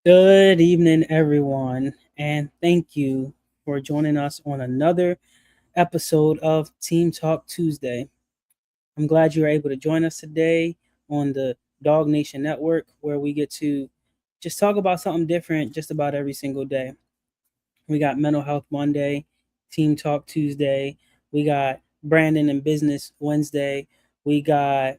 Good evening, everyone, and thank you for joining us on another episode of Team Talk Tuesday. I'm glad you are able to join us today on the Dog Nation Network, where we get to just talk about something different just about every single day. We got Mental Health Monday, Team Talk Tuesday, we got Brandon and Business Wednesday, we got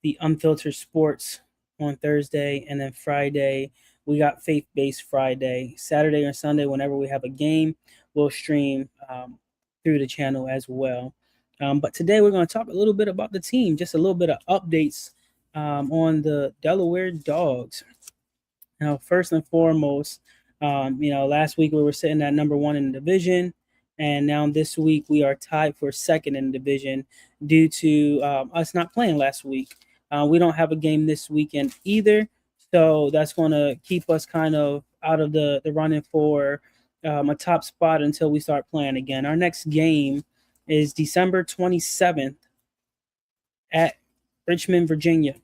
the Unfiltered Sports on Thursday, and then Friday we got Faith Based Friday. Saturday or Sunday, whenever we have a game, we'll stream through the channel as well. But today we're going to talk a little bit about the team, just a little bit of updates on the Delaware Dogs. Now, first and foremost, last week we were sitting at number one in the division, and now this week we are tied for second in the division due to us not playing last week. We don't have a game this weekend either, so that's going to keep us kind of out of the running for a top spot until we start playing again. Our next game is December 27th at Richmond, Virginia,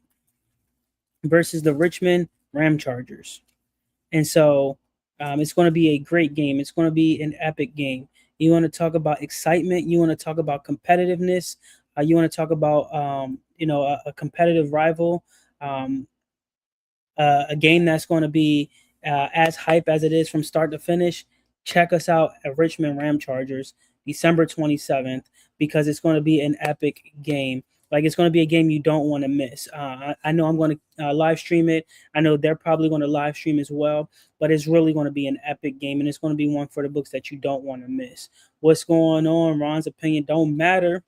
versus the Richmond Ram Chargers. And so it's going to be a great game. It's going to be an epic game. You want to talk about excitement. You want to talk about competitiveness. You want to talk about a competitive rival, um, a game that's going to be as hype as it is from start to finish. Check us out at Richmond Ram Chargers December 27th because it's going to be an epic game. Like it's going to be a game you don't want to miss. I know I'm going to live stream it. I know they're probably going to live stream as well, but it's really going to be an epic game, and it's going to be one for the books that you don't want to miss. What's going on? Ron's opinion don't matter.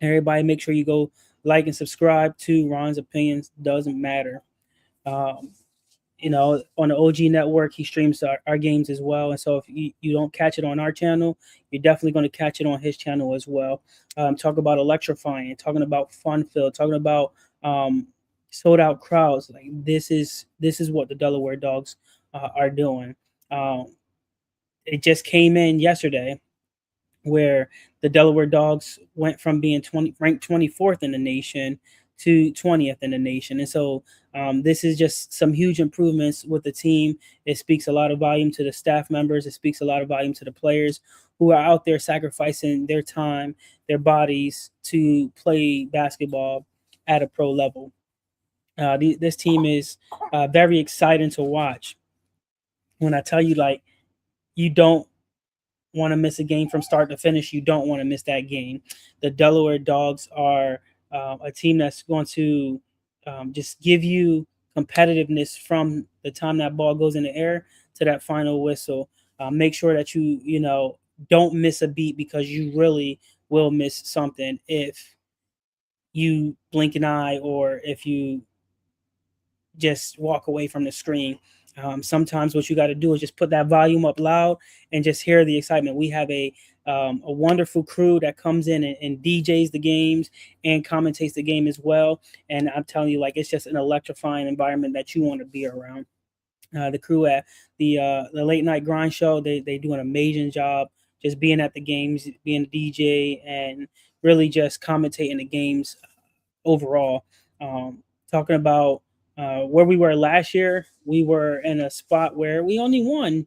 Everybody, make sure you go like and subscribe to Ron's opinions. Doesn't matter. Um, on the OG network, he streams our games as well. And so if you don't catch it on our channel, you're definitely going to catch it on his channel as well. Talk about electrifying, talking about fun filled, talking about um, sold out crowds. Like this is what the Delaware Dogs are doing. Um, it just came in yesterday where the Delaware Dogs went from being ranked 24th in the nation to 20th in the nation. And so this is just some huge improvements with the team. It speaks a lot of volume to the staff members. It speaks a lot of volume to the players who are out there sacrificing their time, their bodies to play basketball at a pro level. This team is very exciting to watch. When I tell you, like, you don't want to miss a game from start to finish, you don't want to miss that game. The Delaware Dogs are a team that's going to just give you competitiveness from the time that ball goes in the air to that final whistle. Make sure that you don't miss a beat because you really will miss something if you blink an eye or if you just walk away from the screen. Sometimes what you got to do is just put that volume up loud and just hear the excitement. We have a wonderful crew that comes in and DJs the games and commentates the game as well. And I'm telling you, like, it's just an electrifying environment that you want to be around. The crew at the late night grind show, they do an amazing job just being at the games, being a DJ, and really just commentating the games overall. Talking about where we were last year, we were in a spot where we only won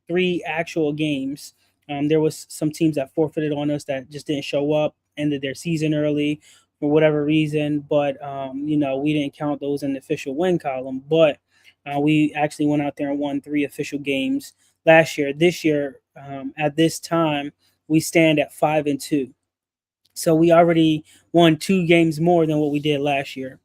three actual games. There was some teams that forfeited on us that just didn't show up, ended their season early for whatever reason. But we didn't count those in the official win column. But we actually went out there and won three official games last year. This year, at this time, we stand at 5-2. So we already won two games more than what we did last year.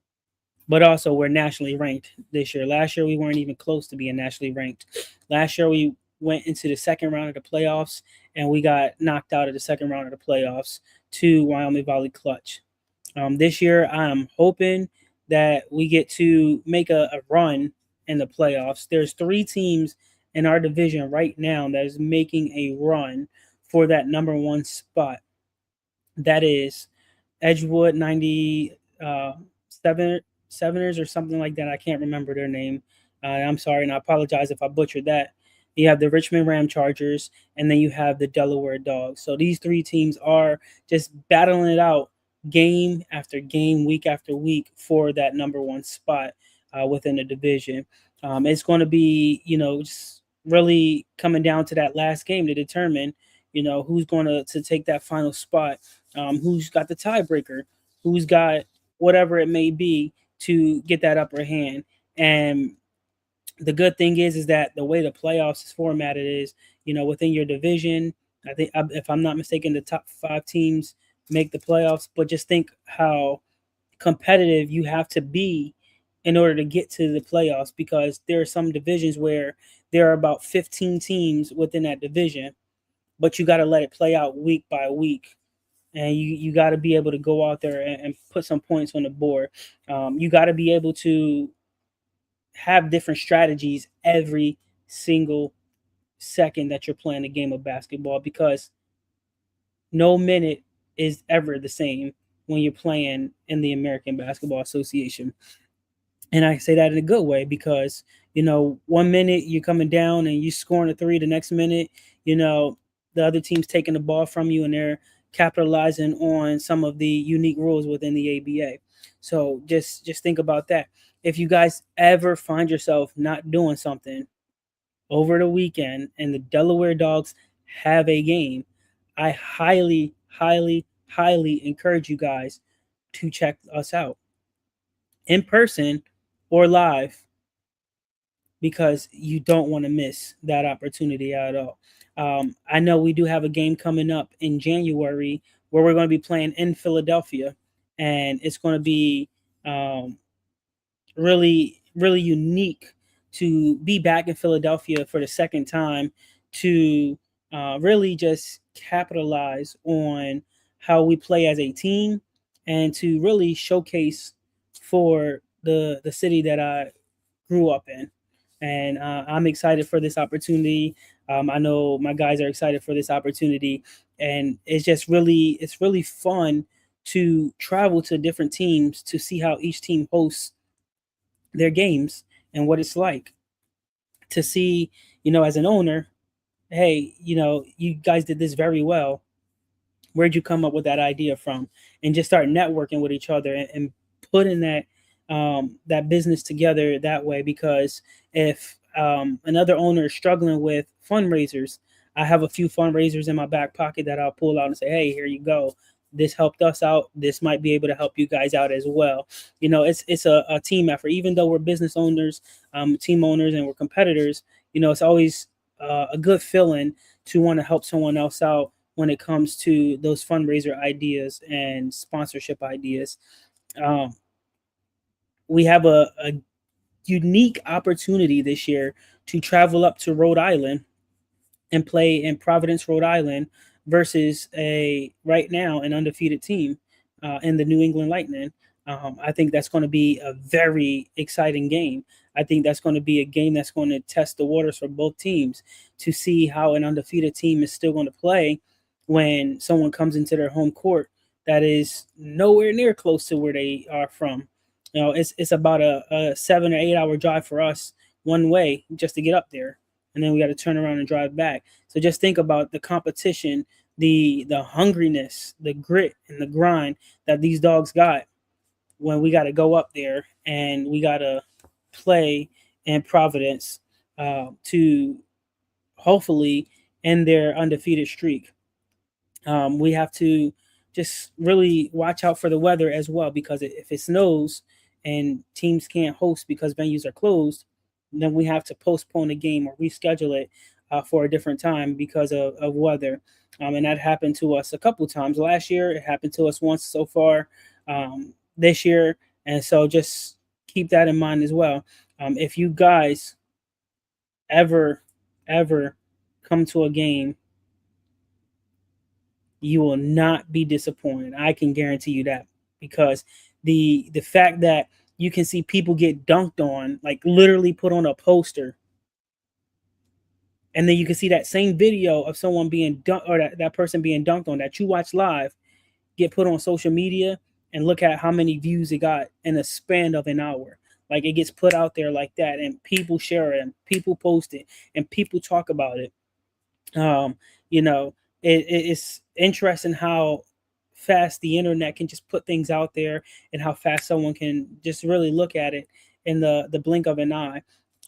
But also we're nationally ranked this year. Last year we weren't even close to being nationally ranked. Last year we went into the second round of the playoffs and we got knocked out of the second round of the playoffs to Wyoming Valley Clutch. This year I'm hoping that we get to make a run in the playoffs. There's three teams in our division right now that is making a run for that number one spot. That is Edgewood 97ers or something like that. I can't remember their name. I'm sorry, and I apologize if I butchered that. You have the Richmond Ram Chargers, and then you have the Delaware Dogs. So these three teams are just battling it out game after game, week after week for that number one spot within the division. It's going to be, just really coming down to that last game to determine, who's going to take that final spot, who's got the tiebreaker, who's got whatever it may be to get that upper hand. And the good thing is that the way the playoffs is formatted is, within your division. I think, if I'm not mistaken, the top 5 teams make the playoffs. But just think how competitive you have to be in order to get to the playoffs, because there are some divisions where there are about 15 teams within that division, but you got to let it play out week by week. And you got to be able to go out there and put some points on the board. You got to be able to have different strategies every single second that you're playing a game of basketball, because no minute is ever the same when you're playing in the American Basketball Association. And I say that in a good way, because, 1 minute you're coming down and you scoring a three, the next minute, the other team's taking the ball from you and they're capitalizing on some of the unique rules within the ABA. So just think about that. If you guys ever find yourself not doing something over the weekend and the Delaware Dogs have a game, I highly, highly, highly encourage you guys to check us out in person or live, because you don't want to miss that opportunity at all. I know we do have a game coming up in January where we're going to be playing in Philadelphia, and it's going to be um, really, really unique to be back in Philadelphia for the second time, to really just capitalize on how we play as a team, and to really showcase for the city that I grew up in. And I'm excited for this opportunity. I know my guys are excited for this opportunity, and it's really fun to travel to different teams to see how each team hosts their games and what it's like to see, as an owner, hey, you guys did this very well. Where'd you come up with that idea from? And just start networking with each other, and putting that business together that way. Because if another owner is struggling with fundraisers, I have a few fundraisers in my back pocket that I'll pull out and say, hey, here you go. This helped us out. This might be able to help you guys out as well. It's a team effort. Even though we're business owners, team owners, and we're competitors, it's always a good feeling to want to help someone else out when it comes to those fundraiser ideas and sponsorship ideas. Um, we have a unique opportunity this year to travel up to Rhode Island and play in Providence, Rhode Island, versus a right now an undefeated team in the New England Lightning. I think that's going to be a very exciting game. I think that's going to be a game that's going to test the waters for both teams, to see how an undefeated team is still going to play when someone comes into their home court that is nowhere near close to where they are from. It's about a 7 or 8 hour drive for us one way just to get up there, and then we got to turn around and drive back. So just think about the competition, the hungriness, the grit, and the grind that these dogs got when we got to go up there and we got to play in Providence to hopefully end their undefeated streak. We have to just really watch out for the weather as well, because if it snows and teams can't host because venues are closed, then we have to postpone the game or reschedule it for a different time because of weather. And that happened to us a couple times last year. It happened to us once so far this year. And so just keep that in mind as well. If you guys ever, ever come to a game, you will not be disappointed. I can guarantee you that, because the fact that you can see people get dunked on, like literally put on a poster, and then you can see that same video of someone being dunked, or that person being dunked on that you watch live, get put on social media, and look at how many views it got in a span of an hour. Like, it gets put out there like that, and people share it, and people post it, and people talk about it. Um, you know, it's interesting how fast the internet can just put things out there, and how fast someone can just really look at it in the blink of an eye.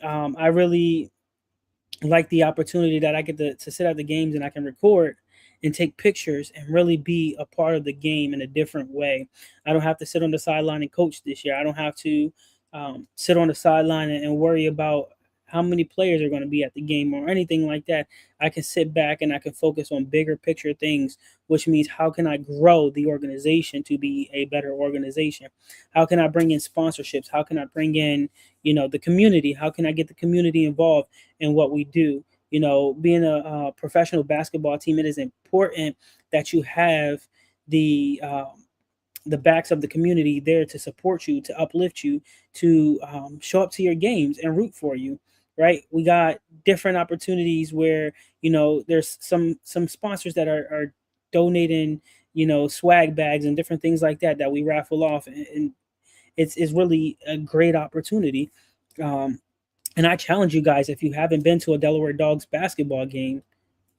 I really like the opportunity that I get to sit at the games and I can record and take pictures and really be a part of the game in a different way. I don't have to sit on the sideline and coach this year. I don't have to sit on the sideline and worry about how many players are going to be at the game or anything like that. I can sit back and I can focus on bigger picture things, which means how can I grow the organization to be a better organization? How can I bring in sponsorships? How can I bring in, the community? How can I get the community involved in what we do? Being a professional basketball team, it is important that you have the the backs of the community there to support you, to uplift you, to show up to your games and root for you. Right? We got different opportunities where there's some sponsors that are donating swag bags and different things like that we raffle off, and it's really a great opportunity. Um, and I challenge you guys, if you haven't been to a Delaware Dogs basketball game,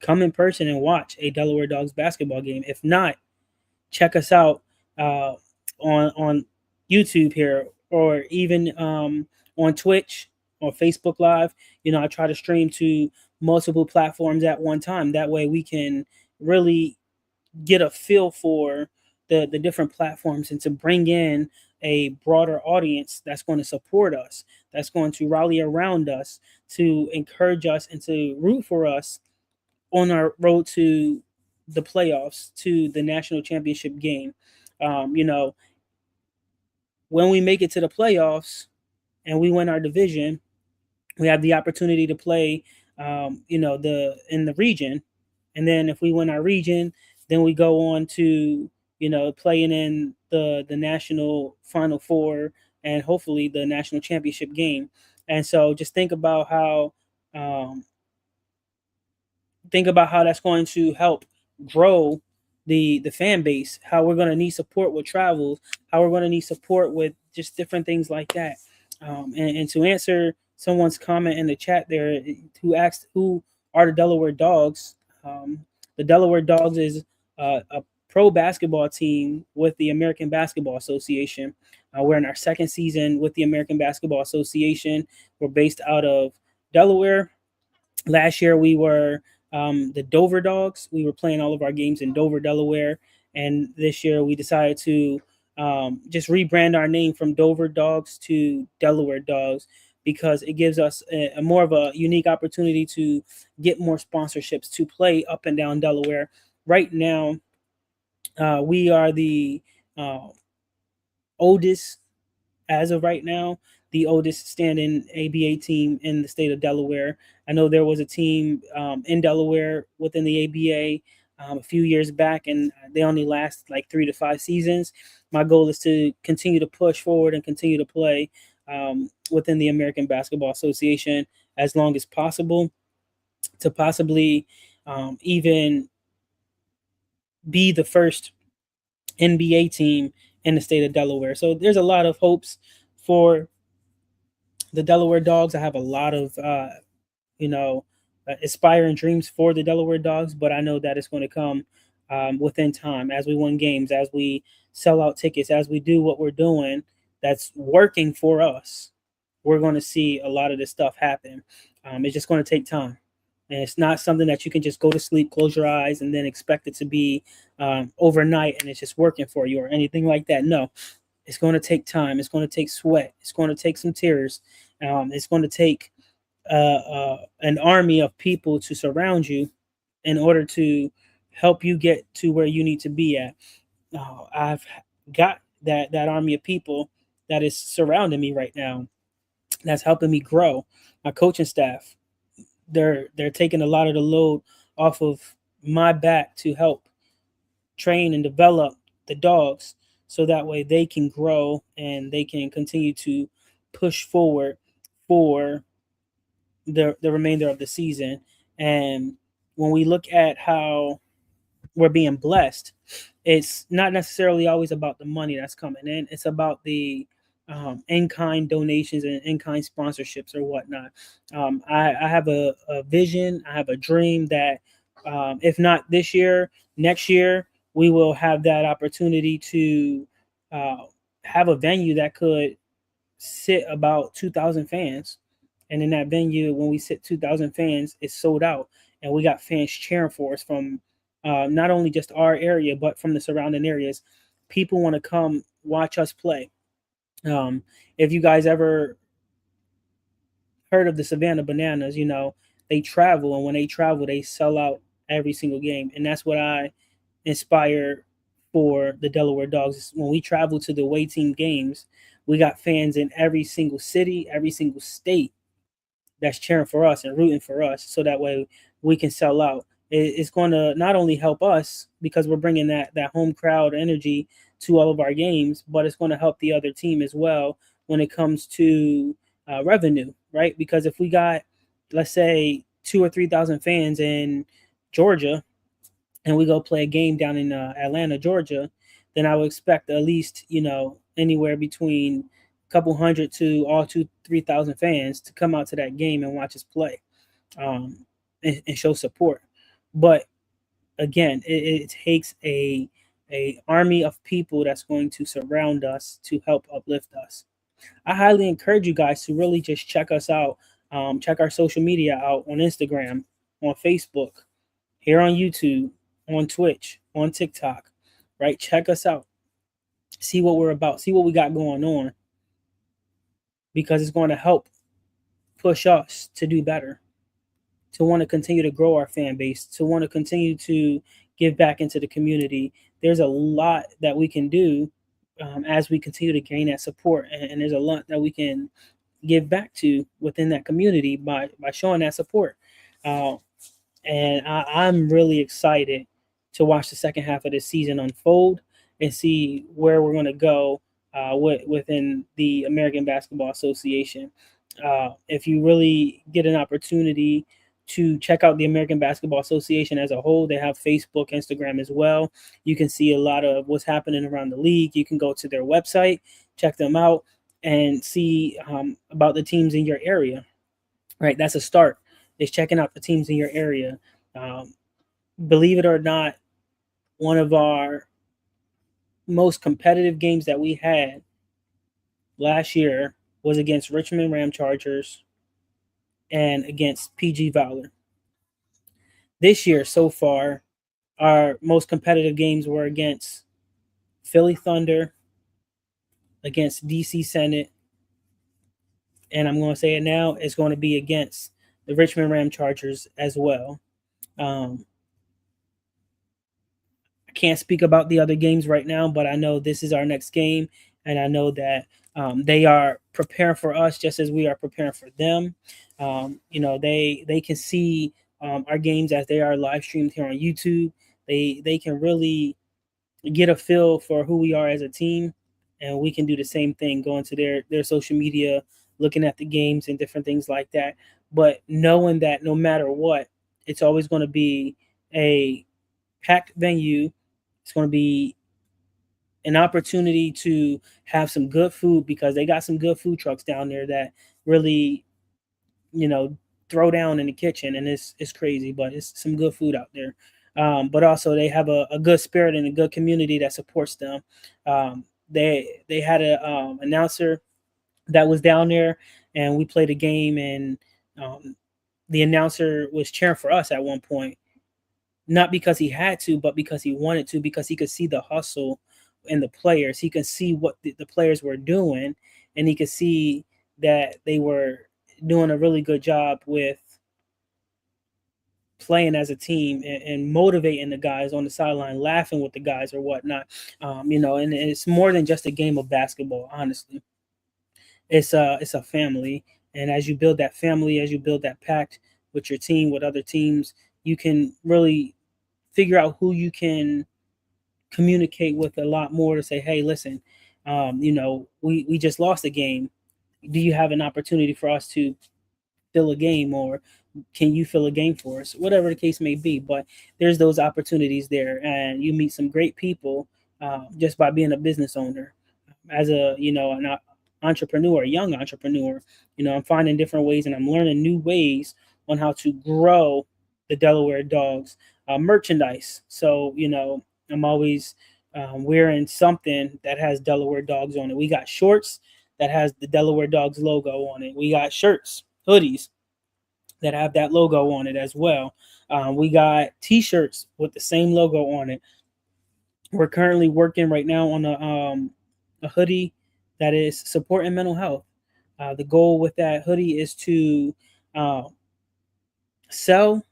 come in person and watch a Delaware Dogs basketball game. If not, check us out uh, on YouTube here, or even on Twitch or Facebook Live. I try to stream to multiple platforms at one time. That way, we can really get a feel for the different platforms and to bring in a broader audience that's going to support us, that's going to rally around us, to encourage us and to root for us on our road to the playoffs, to the national championship game. When we make it to the playoffs and we win our division, we have the opportunity to play, the in the region, and then if we win our region, then we go on to playing in the national Final Four and hopefully the national championship game. And so just um, think about how that's going to help grow the fan base, how we're going to need support with travel, how we're going to need support with just different things like that. And to answer someone's comment in the chat there who asked who are the Delaware Dogs, the Delaware Dogs is a pro basketball team with the American Basketball Association. We're in our second season with the American Basketball Association. We're based out of Delaware. Last year we were the Dover Dogs. We were playing all of our games in Dover, Delaware, and this year we decided to just rebrand our name from Dover Dogs to Delaware Dogs, because it gives us a more of a unique opportunity to get more sponsorships to play up and down Delaware. Right now, we are the uh, oldest, as of right now, the oldest standing ABA team in the state of Delaware. I know there was a team in Delaware within the ABA a few years back, and they only last like 3 to 5 seasons. My goal is to continue to push forward and continue to play within the American Basketball Association as long as possible, to possibly even be the first NBA team in the state of Delaware. So there's a lot of hopes for the Delaware Dogs. I have a lot of you know aspiring dreams for the Delaware Dogs, but I know that it's going to come within time, as we win games, as we sell out tickets, as we do what we're doing that's working for us. We're going to see a lot of this stuff happen. It's just going to take time. And it's not something that you can just go to sleep, close your eyes, and then expect it to be overnight and it's just working for you or anything like that. No, it's going to take time. It's going to take sweat. It's going to take some tears. It's going to take an army of people to surround you in order to help you get to where you need to be at. I've got that army of people that is surrounding me right now. That's helping me grow. My coaching staff, they're taking a lot of the load off of my back to help train and develop the dogs, so that way they can grow and they can continue to push forward for the remainder of the season. And when we look at how we're being blessed, it's not necessarily always about the money that's coming in. It's about the in-kind donations and in-kind sponsorships or whatnot. I have a vision. I have a dream that if not this year, next year, we will have that opportunity to uh, have a venue that could sit about 2,000 fans. And in that venue, when we sit 2,000 fans, it's sold out. And we got fans cheering for us from not only just our area, but from the surrounding areas. People want to come watch us play. If you guys ever heard of the Savannah Bananas, they travel. And when they travel, they sell out every single game. And that's what I inspire for the Delaware Dogs. When we travel to the away team games, we got fans in every single city, every single state that's cheering for us and rooting for us, so that way we can sell out. It's going to not only help us because we're bringing that home crowd energy to all of our games, but it's going to help the other team as well when it comes to revenue, right? Because if we got, let's say, 2 or 3 thousand fans in Georgia, and we go play a game down in Atlanta, Georgia, then I would expect at least anywhere between a couple hundred to all 2-3 thousand fans to come out to that game and watch us play, um, and show support. But again, it takes a army of people that's going to surround us to help uplift us. I highly encourage you guys to really just check us out. Check our social media out on Instagram, on Facebook, here on YouTube, on Twitch, on TikTok, right? Check us out. See what we're about. See what we got going on, because it's going to help push us to do better, to want to continue to grow our fan base, to want to continue to give back into the community. There's a lot that we can do as we continue to gain that support, and there's a lot that we can give back to within that community by showing that support. Uh, and I'm really excited to watch the second half of this season unfold and see where we're going to go within the American Basketball Association. If you really get an opportunity to check out the American Basketball Association as a whole, they have Facebook, Instagram as well. You can see a lot of what's happening around the league. You can go to their website, check them out, and see about the teams in your area. Right, that's a start. Is checking out the teams in your area. Um, Believe it or not, one of our most competitive games that we had last year was against Richmond Ram Chargers and against PG Valor. This year, so far, our most competitive games were against Philly Thunder, against DC Senate, and I'm going to say it now, it's going to be against the Richmond Ram Chargers as well. Um, Can't speak about the other games right now, but I know this is our next game, and I know that they are preparing for us just as we are preparing for them. They can see our games as they are live streamed here on YouTube. They can really get a feel for who we are as a team, and we can do the same thing, going to their social media, looking at the games and different things like that. But knowing that no matter what, it's always going to be a packed venue. It's going to be an opportunity to have some good food, because they got some good food trucks down there that really, you know, throw down in the kitchen, and it's crazy, but it's some good food out there. But also they have a good spirit and a good community that supports them. They had a announcer that was down there, and we played a game, and um, the announcer was cheering for us at one point, not because he had to, but because he wanted to, because he could see the hustle in the players. He could see what the players were doing, and he could see that they were doing a really good job with playing as a team, and motivating the guys on the sideline, laughing with the guys or whatnot. And it's more than just a game of basketball. Honestly, it's a family, and as you build that family, as you build that pact with your team, with other teams, you can really figure out who you can communicate with a lot more, to say, hey, listen, we just lost a game. Do you have an opportunity for us to fill a game, or can you fill a game for us? Whatever the case may be. But there's those opportunities there, and you meet some great people just by being a business owner. As an entrepreneur, a young entrepreneur, I'm finding different ways, and I'm learning new ways on how to grow the Delaware Dogs merchandise. So, I'm always wearing something that has Delaware Dogs on it. We got shorts that has the Delaware Dogs logo on it. We got shirts hoodies that have that logo on it as well. We got T-shirts with the same logo on it. We're currently working right now on a hoodie that is supporting mental health. The goal with that hoodie is to uh, sell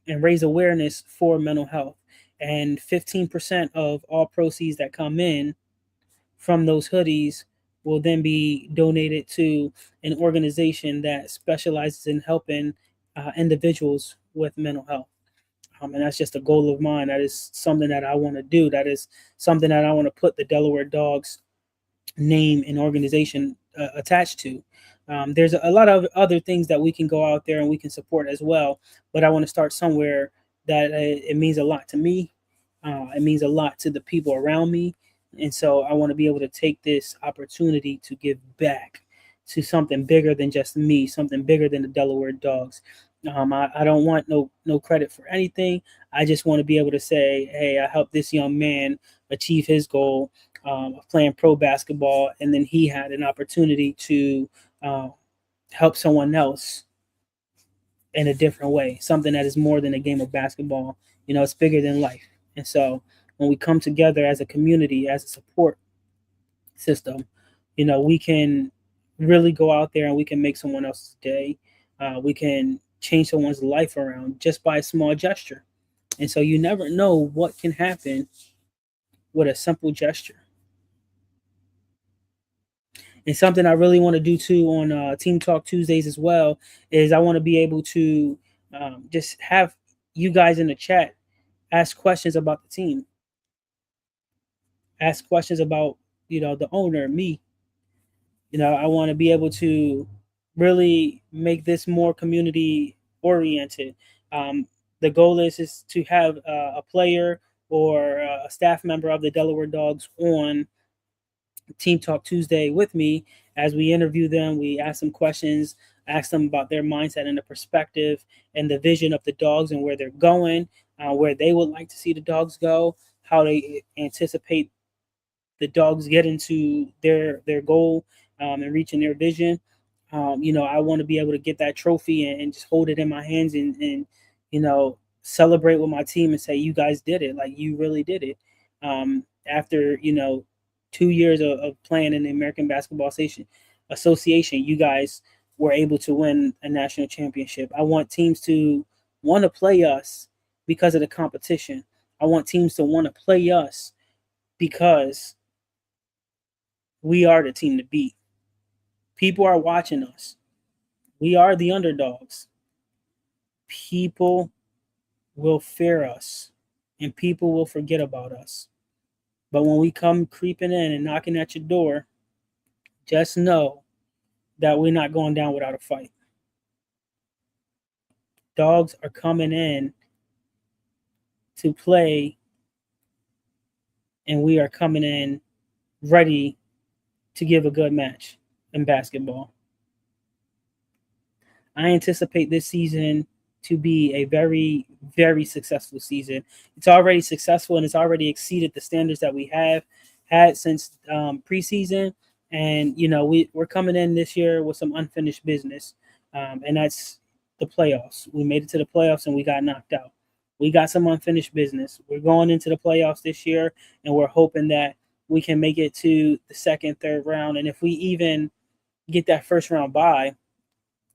and raise awareness for mental health. And 15% of all proceeds that come in from those hoodies will then be donated to an organization that specializes in helping individuals with mental health. And that's just a goal of mine. That is something that I want to do. That is something that I want to put the Delaware Dogs name and organization attached to. There's a lot of other things that we can go out there and we can support as well, but I want to start somewhere that it means a lot to me. It means a lot to the people around me, and so I want to be able to take this opportunity to give back to something bigger than just me, something bigger than the Delaware Dogs. I don't want no credit for anything. I just want to be able to say, hey, I helped this young man achieve his goal of playing pro basketball, and then he had an opportunity to uh, help someone else in a different way, something that is more than a game of basketball. It's bigger than life. And so when we come together as a community, as a support system, we can really go out there and we can make someone else's day. We can change someone's life around just by a small gesture. And so you never know what can happen with a simple gesture. And something I really want to do too on Team Talk Tuesdays as well is I want to be able to just have you guys in the chat ask questions about the team, ask questions about the owner, me. I want to be able to really make this more community oriented. The goal is to have a player or a staff member of the Delaware Dogs on Team Talk Tuesday with me as we interview them. We ask them questions, ask them about their mindset and the perspective and the vision of the Dogs and where they're going, where they would like to see the Dogs go, how they anticipate the Dogs getting to their goal and reaching their vision. I want to be able to get that trophy and just hold it in my hands and celebrate with my team and say, you guys did it. Like, you really did it. After 2 years of playing in the American Basketball Association, you guys were able to win a national championship. I want teams to want to play us because of the competition. I want teams to want to play us because we are the team to beat. People are watching us. We are the underdogs. People will fear us and people will forget about us. But when we come creeping in and knocking at your door, just know that we're not going down without a fight. Dogs are coming in to play, and we are coming in ready to give a good match in basketball. I anticipate this season to be a very, very successful season. It's already successful and it's already exceeded the standards that we have had since preseason. And we're coming in this year with some unfinished business, and that's the playoffs. We made it to the playoffs and we got knocked out. We got some unfinished business. We're going into the playoffs this year, and we're hoping that we can make it to the second, third round. And if we even get that first round bye,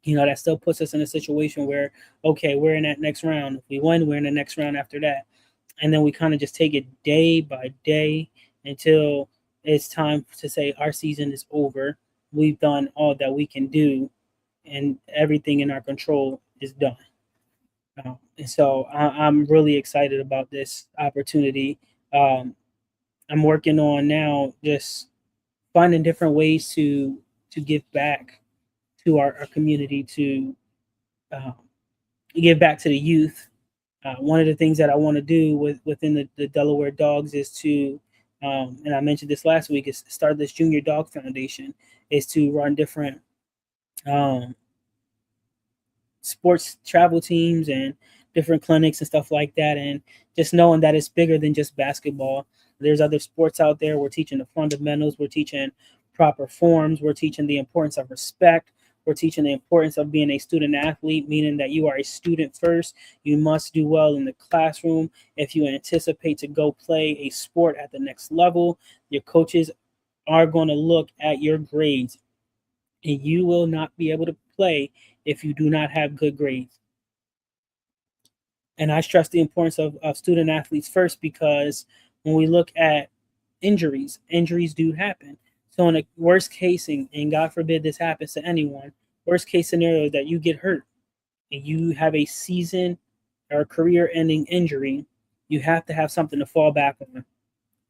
that still puts us in a situation where, okay, we're in that next round. If we win, we're in the next round after that. And then we kind of just take it day by day until it's time to say our season is over. We've done all that we can do, and everything in our control is done. And so I'm really excited about this opportunity. I'm working on now just finding different ways to give back to our community, to give back to the youth. One of the things that I want to do within the Delaware Dogs is to, and I mentioned this last week, is start this Junior Dog Foundation, is to run different sports travel teams and different clinics and stuff like that. And just knowing that it's bigger than just basketball. There's other sports out there. We're teaching the fundamentals. We're teaching proper forms. We're teaching the importance of respect. We're teaching the importance of being a student athlete, meaning that you are a student first. You must do well in the classroom. If you anticipate to go play a sport at the next level, your coaches are going to look at your grades, and you will not be able to play if you do not have good grades. And I stress the importance of student athletes first, because when we look at injuries do happen. So in a worst case, and God forbid this happens to anyone, worst case scenario is that you get hurt and you have a season or career ending injury. You have to have something to fall back on.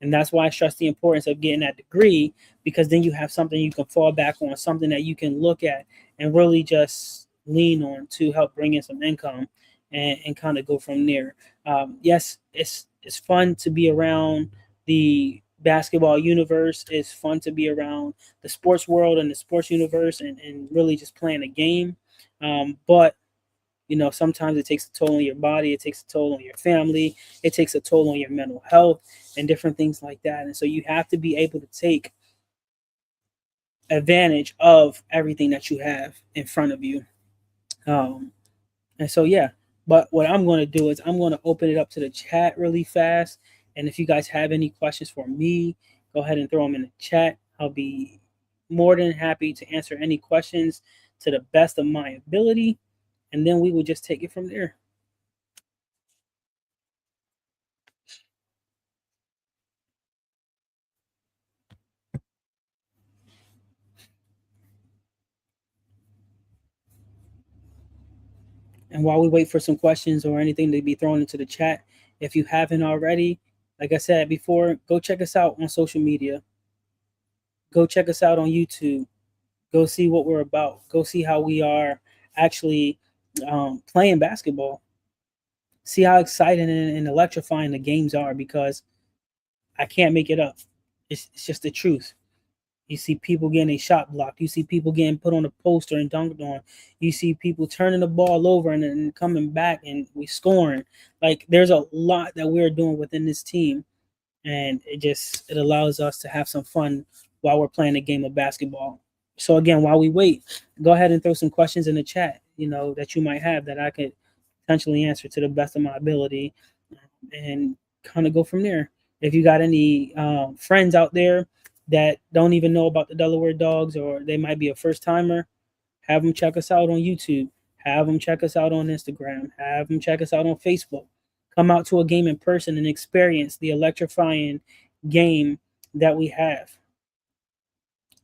And that's why I stress the importance of getting that degree, because then you have something you can fall back on, something that you can look at and really just lean on to help bring in some income, and kind of go from there. Yes, it's fun to be around the basketball universe. It's fun to be around the sports world and the sports universe, and really just playing a game. But sometimes it takes a toll on your body, it takes a toll on your family, it takes a toll on your mental health and different things like that. And so you have to be able to take advantage of everything that you have in front of you. Um, and so, yeah, but what I'm going to do is I'm going to open it up to the chat really fast. And if you guys have any questions for me, go ahead and throw them in the chat. I'll be more than happy to answer any questions to the best of my ability. And then we will just take it from there. And while we wait for some questions or anything to be thrown into the chat, if you haven't already, like I said before, go check us out on social media. Go check us out on YouTube. Go see what we're about. Go see how we are actually playing basketball. See how exciting and electrifying the games are, because I can't make it up. It's just the truth. You see people getting a shot blocked. You see people getting put on a poster and dunked on. You see people turning the ball over and coming back and we scoring. Like, there's a lot that we're doing within this team, and it allows us to have some fun while we're playing a game of basketball. So again, while we wait, go ahead and throw some questions in the chat, that you might have that I could potentially answer to the best of my ability, and kind of go from there. If you got any friends out there that don't even know about the Delaware Dogs, or they might be a first timer, have them check us out on YouTube. Have them check us out on Instagram. Have them check us out on Facebook. Come out to a game in person and experience the electrifying game that we have.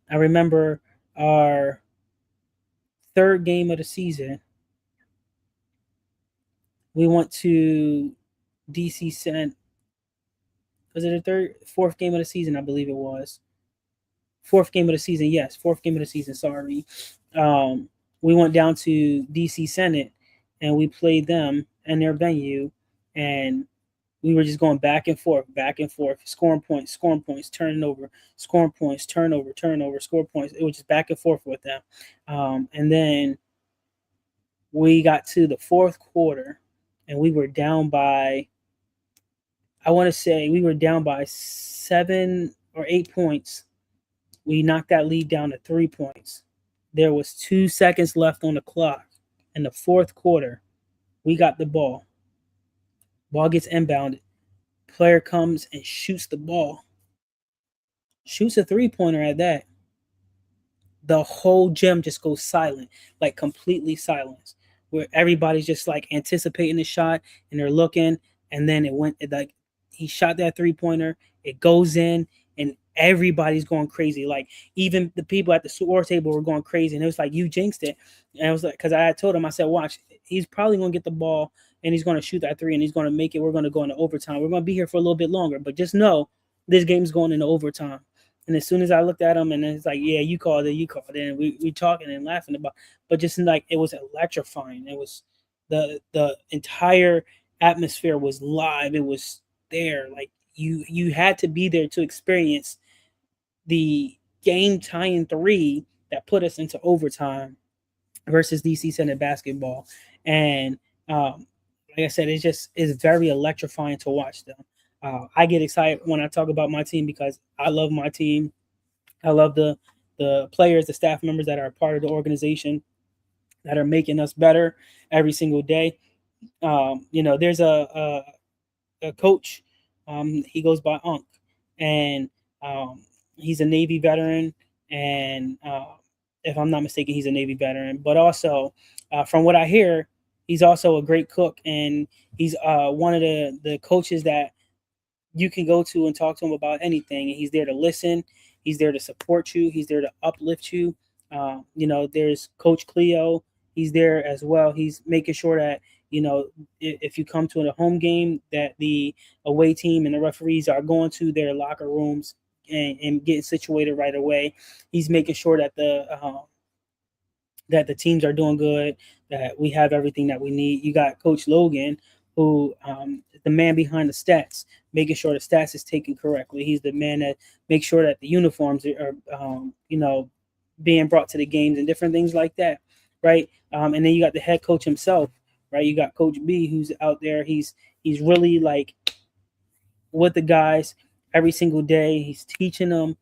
I remember our third game of the season. We went to DC Cent. Was it the fourth game of the season? I believe it was. Fourth game of the season, yes. Fourth game of the season, sorry. We went down to DC Senate and we played them in their venue, and we were just going back and forth, scoring points, turning over, scoring points, turnover, score points. It was just back and forth with them. And then we got to the fourth quarter and we were down by, I want to say we were down by 7 or 8 points. We knocked that lead down to 3 points. There was 2 seconds left on the clock in the fourth quarter. We got the ball. Ball gets inbounded. Player comes and shoots the ball. Shoots a 3-pointer at that. The whole gym just goes silent, like completely silence, where everybody's just like anticipating the shot and they're looking, and then like he shot that 3-pointer, it goes in, and everybody's going crazy. Like, even the people at the score table were going crazy, and it was like, you jinxed it. And I was like, because I had told him, I said, watch, he's probably going to get the ball and he's going to shoot that 3 and he's going to make it. We're going to go into overtime. We're going to be here for a little bit longer, but just know this game's going into overtime. And as soon as I looked at him, and it's like, yeah, you called it. And we talking and laughing about, but just like, it was electrifying. It was the entire atmosphere was live. It was there. Like, you had to be there to experience the game tying 3 that put us into overtime versus DC Senate basketball. And like I said, it's very electrifying to watch them. I get excited when I talk about my team because I love my team. I love the the players, the staff members that are part of the organization that are making us better every single day. There's a coach. He goes by Unk, and um, he's a Navy veteran. And if I'm not mistaken, he's a Navy veteran. But also, from what I hear, he's also a great cook, and he's one of the coaches that you can go to and talk to him about anything. And he's there to listen. He's there to support you. He's there to uplift you. There's Coach Cleo. He's there as well. He's making sure that if you come to a home game, that the away team and the referees are going to their locker rooms and getting situated right away. He's making sure that the teams are doing good, that we have everything that we need. You got Coach Logan, who the man behind the stats, making sure the stats is taken correctly. He's the man that makes sure that the uniforms are being brought to the games and different things like that, right? And then you got the head coach himself, right? You got Coach B, who's out there. He's really like with the guys every single day. He's teaching them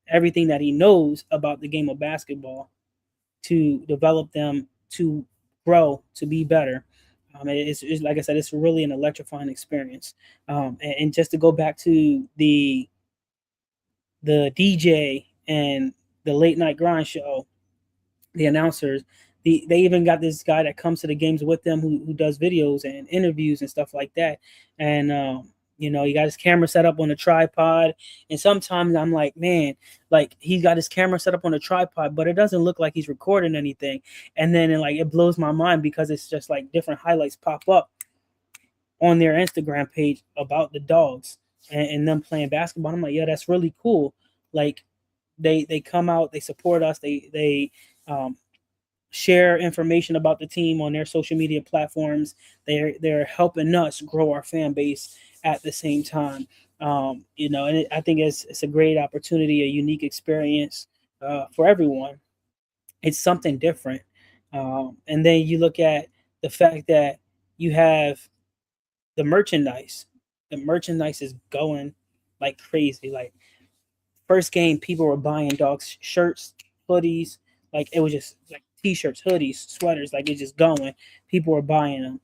everything that he knows about the game of basketball to develop them to grow, to be better. It's like I said, it's really an electrifying experience. And just to go back to the DJ and the late night grind show, the announcers, they even got this guy that comes to the games with them who does videos and interviews and stuff like that. And he got his camera set up on a tripod. And sometimes I'm like, man, like he's got his camera set up on a tripod, but it doesn't look like he's recording anything. And then it blows my mind because it's just like different highlights pop up on their Instagram page about the dogs and them playing basketball. I'm like, yeah, that's really cool. Like they come out, they support us, they share information about the team on their social media platforms. They're helping us grow our fan base at the same time. And I think it's a great opportunity, a unique experience for everyone. It's something different. And then you look at the fact that you have the merchandise. The merchandise is going like crazy. Like first game, people were buying dogs shirts, hoodies. Like it was just like t-shirts, hoodies, sweaters. Like it's just going. People were buying them.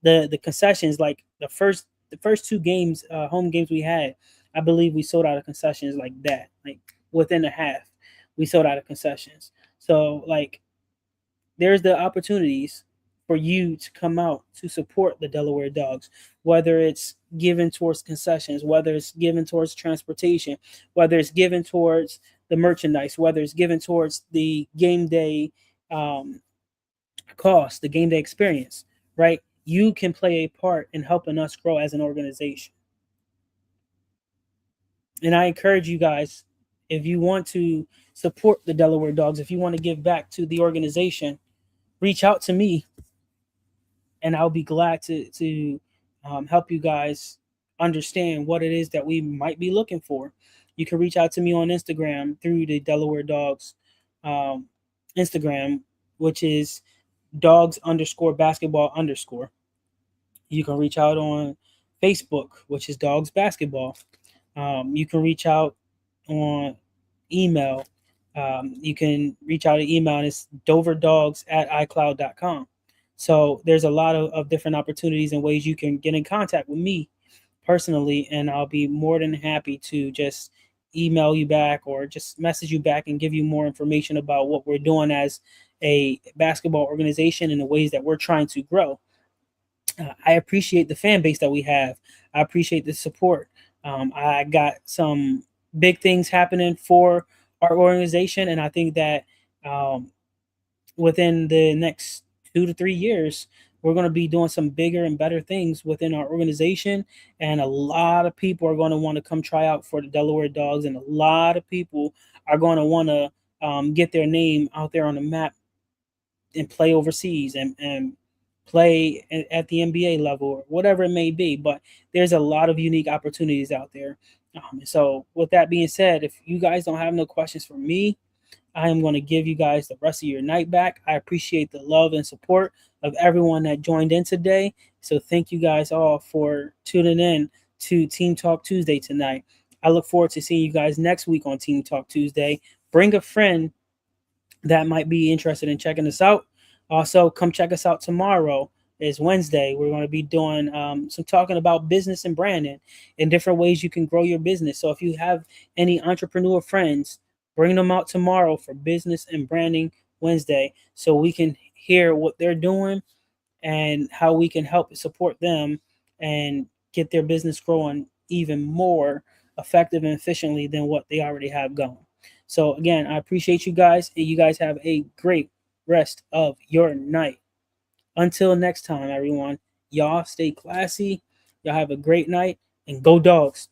The concessions, like the first two games, home games we had, I believe we sold out of concessions like that. Like within a half, we sold out of concessions. So like there's the opportunities for you to come out to support the Delaware Dogs, whether it's given towards concessions, whether it's given towards transportation, whether it's given towards the merchandise, whether it's given towards the game day cost, the game day experience, right? You can play a part in helping us grow as an organization. And I encourage you guys, if you want to support the Delaware Dogs, if you want to give back to the organization, reach out to me and I'll be glad to help you guys understand what it is that we might be looking for. You can reach out to me on Instagram through the Delaware Dogs Instagram, which is dogs_basketball_. You can reach out on Facebook, which is Dogs Basketball. You can reach out on email. You can reach out to email, and it's doverdogs@icloud.com. So there's a lot of different opportunities and ways you can get in contact with me personally, and I'll be more than happy to just email you back or just message you back and give you more information about what we're doing as a basketball organization and the ways that we're trying to grow. I appreciate the fan base that we have. I appreciate the support. I got some big things happening for our organization, and I think that within the next 2 to 3 years, we're going to be doing some bigger and better things within our organization, and a lot of people are going to want to come try out for the Delaware Dogs, and a lot of people are going to want to get their name out there on the map and play overseas and play at the NBA level or whatever it may be. But there's a lot of unique opportunities out there. So with that being said, if you guys don't have no questions for me, I am going to give you guys the rest of your night back. I appreciate the love and support of everyone that joined in today. So thank you guys all for tuning in to Team Talk Tuesday tonight. I look forward to seeing you guys next week on Team Talk Tuesday bring a friend that might be interested in checking us out. Also, come check us out tomorrow. Is Wednesday. We're going to be doing some talking about business and branding and different ways you can grow your business. So if you have any entrepreneur friends, bring them out tomorrow for Business and Branding Wednesday so we can hear what they're doing and how we can help support them and get their business growing even more effective and efficiently than what they already have going. So again, I appreciate you guys, and you guys have a great rest of your night. Until next time, everyone, y'all stay classy. Y'all have a great night, and go dogs.